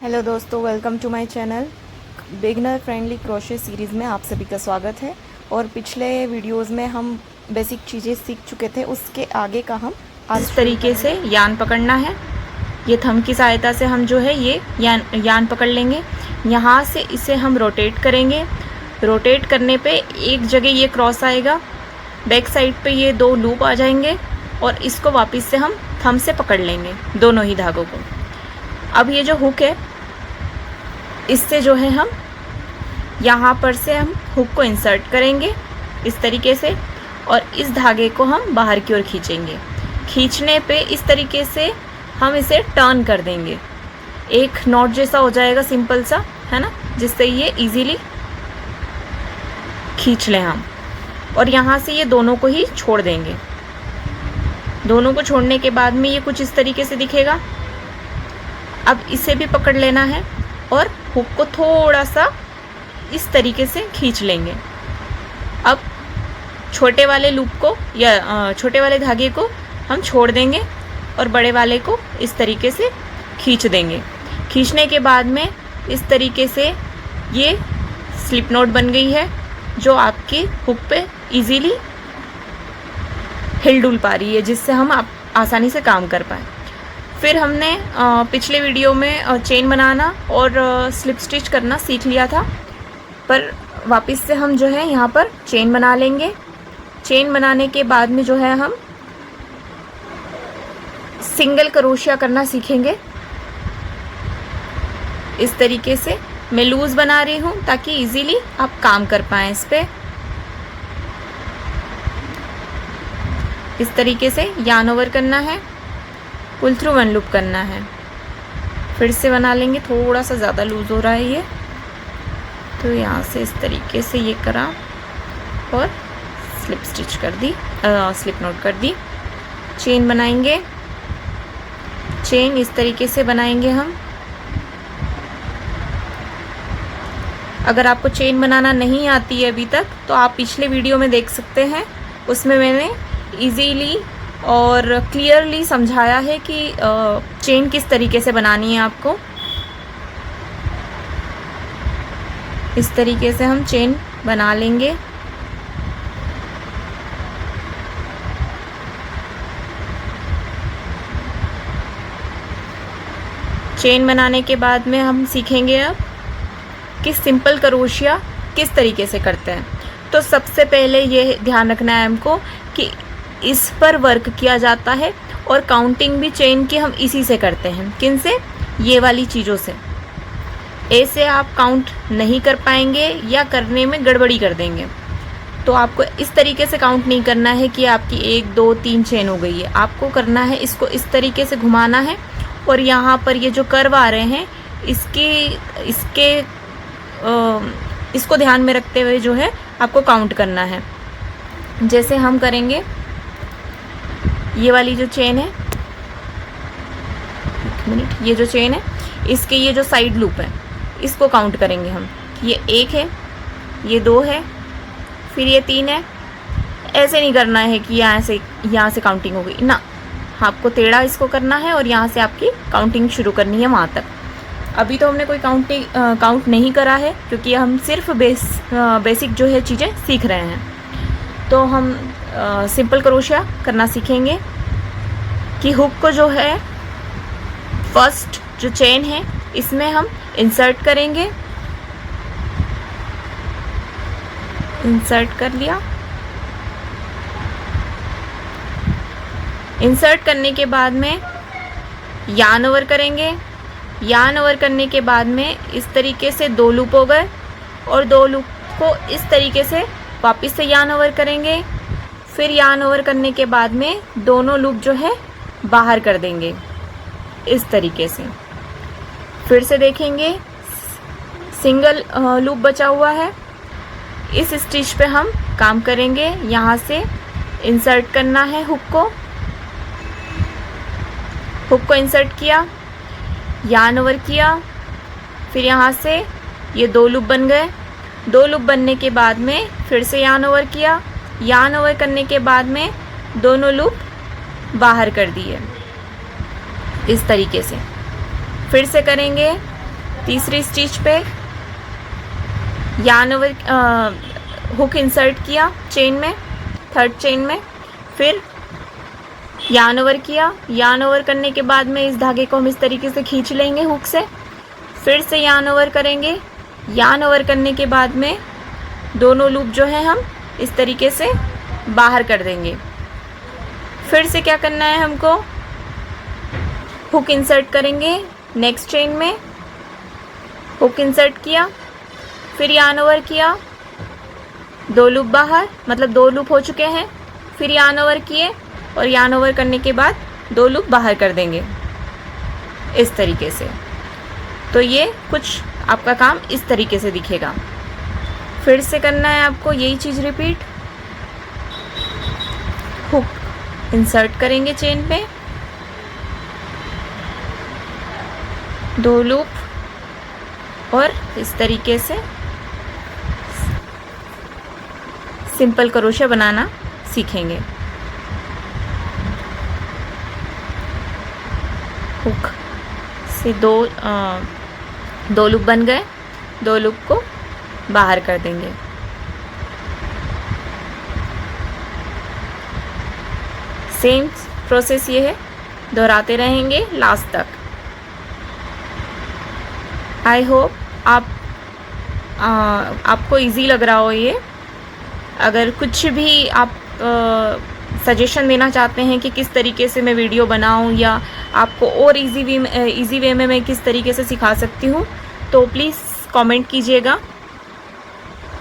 Hello दोस्तों, welcome to my channel. Beginner friendly crochet series में आप सभी का स्वागत है। और पिछले वीडियोस में हम बेसिक चीज़ें सीख चुके थे, उसके आगे का हम आज इस तरीके से यान पकड़ना है। ये थंब की सहायता से हम जो है ये यान पकड़ लेंगे। यहाँ से इसे हम रोटेट करेंगे। रोटेट करने पे एक जगह ये क्रॉस आएगा, बैक साइड पे ये दो लूप आ जाएंगे और इसको वापस से हम थंब से पकड़ लेंगे दोनों ही धागों को। अब ये जो हुक है, इससे जो है हम यहाँ पर से हम हुक को इंसर्ट करेंगे इस तरीके से, और इस धागे को हम बाहर की ओर खींचेंगे। खींचने पे इस तरीके से हम इसे टर्न कर देंगे, एक नॉट जैसा हो जाएगा सिंपल सा, है ना, जिससे ये इजीली खींच लें हम। और यहाँ से ये दोनों को ही छोड़ देंगे। दोनों को छोड़ने के बाद में ये कुछ इस तरीके से दिखेगा। अब इसे भी पकड़ लेना है और हुक को थोड़ा सा इस तरीके से खींच लेंगे। अब छोटे वाले लूप को या छोटे वाले धागे को हम छोड़ देंगे और बड़े वाले को इस तरीके से खींच देंगे। खींचने के बाद में इस तरीके से ये स्लिप नॉट बन गई है, जो आपकी हुक पे इजीली हिल डुल पा रही है, जिससे हम आसानी से काम कर पाए। फिर हमने पिछले वीडियो में चेन बनाना और स्लिप स्टिच करना सीख लिया था, पर वापस से हम जो है यहाँ पर चेन बना लेंगे। चेन बनाने के बाद में जो है हम सिंगल क्रोशिया करना सीखेंगे। इस तरीके से मैं लूज बना रही हूँ ताकि इजीली आप काम कर पाएँ इस पे। इस तरीके से यार्न ओवर करना है, पुल थ्रू वन लूप करना है। फिर से बना लेंगे, थोड़ा सा ज़्यादा लूज हो रहा है ये, तो यहाँ से इस तरीके से ये करा और स्लिप स्टिच कर दी, स्लिप नॉट कर दी। चेन बनाएंगे, चेन इस तरीके से बनाएंगे हम। अगर आपको चेन बनाना नहीं आती है अभी तक, तो आप पिछले वीडियो में देख सकते हैं, उसमें मैंने इजीली और क्लियरली समझाया है कि चेन किस तरीके से बनानी है आपको। इस तरीके से हम चेन बना लेंगे। चेन बनाने के बाद में हम सीखेंगे अब कि सिंपल क्रोशिया किस तरीके से करते हैं। तो सबसे पहले ये ध्यान रखना है हमको कि इस पर वर्क किया जाता है, और काउंटिंग भी चेन की हम इसी से करते हैं। किन से? ये वाली चीज़ों से। ऐसे आप काउंट नहीं कर पाएंगे या करने में गड़बड़ी कर देंगे। तो आपको इस तरीके से काउंट नहीं करना है कि आपकी 1 2 3 चेन हो गई है। आपको करना है, इसको इस तरीके से घुमाना है, और यहाँ पर ये जो कर्व आ रहे हैं इसको ध्यान में रखते हुए जो है आपको काउंट करना है। जैसे हम करेंगे, ये वाली जो चेन है, एक मिनट, ये जो चेन है, इसके ये जो साइड लूप है, इसको काउंट करेंगे हम। ये 1 है, ये 2 है, फिर ये 3 है। ऐसे नहीं करना है कि यहाँ से काउंटिंग हो गई ना, आपको टेढ़ा इसको करना है और यहाँ से आपकी काउंटिंग शुरू करनी है वहाँ तक। अभी तो हमने कोई काउंट नहीं करा है, क्योंकि हम सिर्फ बेसिक जो है चीज़ें सीख रहे हैं। तो हम सिंपल क्रोशिया करना सीखेंगे कि हुक को जो है फर्स्ट जो चेन है इसमें हम इंसर्ट करेंगे। इंसर्ट कर लिया। इंसर्ट करने के बाद में यार्न ओवर करेंगे। यार्न ओवर करने के बाद में इस तरीके से 2 लूप हो गए, और 2 लूप को इस तरीके से वापस से यार्न ओवर करेंगे। फिर यार्न ओवर करने के बाद में दोनों लूप जो है बाहर कर देंगे इस तरीके से। फिर से देखेंगे, सिंगल लूप बचा हुआ है। इस स्टिच पे हम काम करेंगे। यहाँ से इंसर्ट करना है हुक को इंसर्ट किया, यार्न ओवर किया, फिर यहाँ से ये 2 लूप बन गए। 2 लूप बनने के बाद में फिर से यार्न ओवर किया। यार्न ओवर करने के बाद में दोनों लूप बाहर कर दिए इस तरीके से। फिर से करेंगे, तीसरी स्टिच पे यार्न ओवर हुक इंसर्ट किया चेन में, थर्ड चेन में, फिर यार्न ओवर किया। यार्न ओवर करने के बाद में इस धागे को हम इस तरीके से खींच लेंगे हुक से, फिर से यार्न ओवर करेंगे। यार्न ओवर करने के बाद में दोनों लूप जो है हम इस तरीके से बाहर कर देंगे। फिर से क्या करना है हमको, हुक इंसर्ट करेंगे नेक्स्ट चेन में, हुक इंसर्ट किया, फिर यार्न ओवर किया, दो लूप बाहर, मतलब दो लूप हो चुके हैं, फिर यार्न ओवर किए और यार्न ओवर करने के बाद दो लूप बाहर कर देंगे इस तरीके से। तो ये कुछ आपका काम इस तरीके से दिखेगा। फिर से करना है आपको यही चीज़ रिपीट। हुक इंसर्ट करेंगे चेन पे, दो लूप और इस तरीके से सिंपल क्रोशे बनाना सीखेंगे। हुक से दो लूप बन गए, दो लूप को बाहर कर देंगे। सेम प्रोसेस ये है, दोहराते रहेंगे लास्ट तक। आई होप आपको इजी लग रहा हो ये। अगर कुछ भी आप सजेशन देना चाहते हैं कि किस तरीके से मैं वीडियो बनाऊं या आपको और इजी वे में मैं किस तरीके से सिखा सकती हूं, तो प्लीज़ कमेंट कीजिएगा।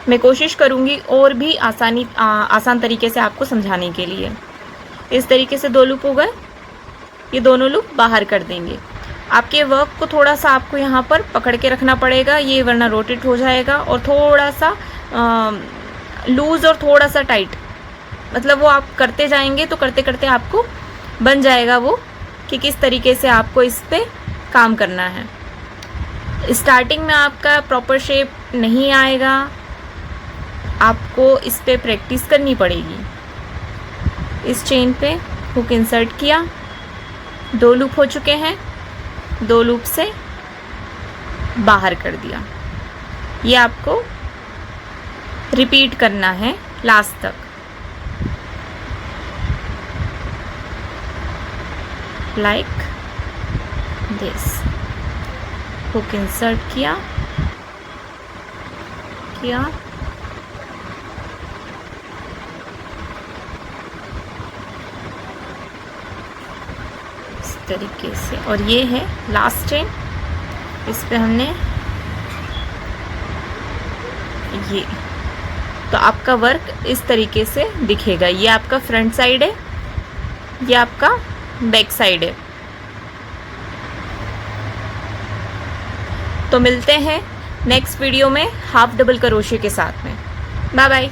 मैं कोशिश करूंगी और भी आसान तरीके से आपको समझाने के लिए। इस तरीके से दो लूप हो गए, ये दोनों लूप बाहर कर देंगे। आपके वर्क को थोड़ा सा आपको यहाँ पर पकड़ के रखना पड़ेगा, ये वरना रोटेट हो जाएगा, और थोड़ा सा लूज़ और थोड़ा सा टाइट, मतलब वो आप करते जाएंगे तो करते करते आपको बन जाएगा वो कि किस तरीके से आपको इस पे काम करना है। स्टार्टिंग में आपका प्रॉपर शेप नहीं आएगा, आपको इस पे प्रैक्टिस करनी पड़ेगी। इस चेन पे हुक इंसर्ट किया, दो लूप हो चुके हैं, दो लूप से बाहर कर दिया। ये आपको रिपीट करना है लास्ट तक। लाइक दिस, हुक इंसर्ट किया, इस तरीके से। और ये है लास्ट चेन, इस पे हमने ये, तो आपका वर्क इस तरीके से दिखेगा। ये आपका फ्रंट साइड है, ये आपका बैक साइड है। तो मिलते हैं नेक्स्ट वीडियो में हाफ डबल क्रोशे के साथ में। Bye bye.